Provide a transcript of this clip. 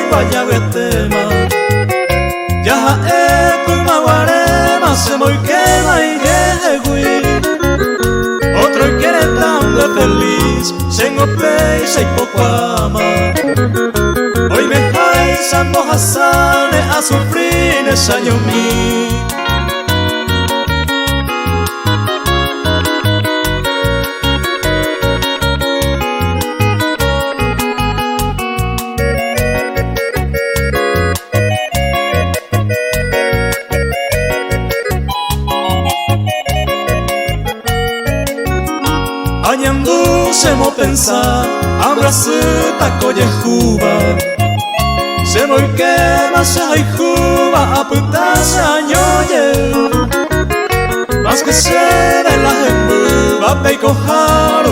guayabetema yaha maguarema se Mboykema y yehegui otro quiere tan de feliz sengope y seipocuama hoy me jaisan mojasane a sufrir ese año mío. Ahayhuva se mo pensar abracita Ahayhuva se Mboykema se Ahayhuva a putarse añoye más que se de la Ahayhuva peicojar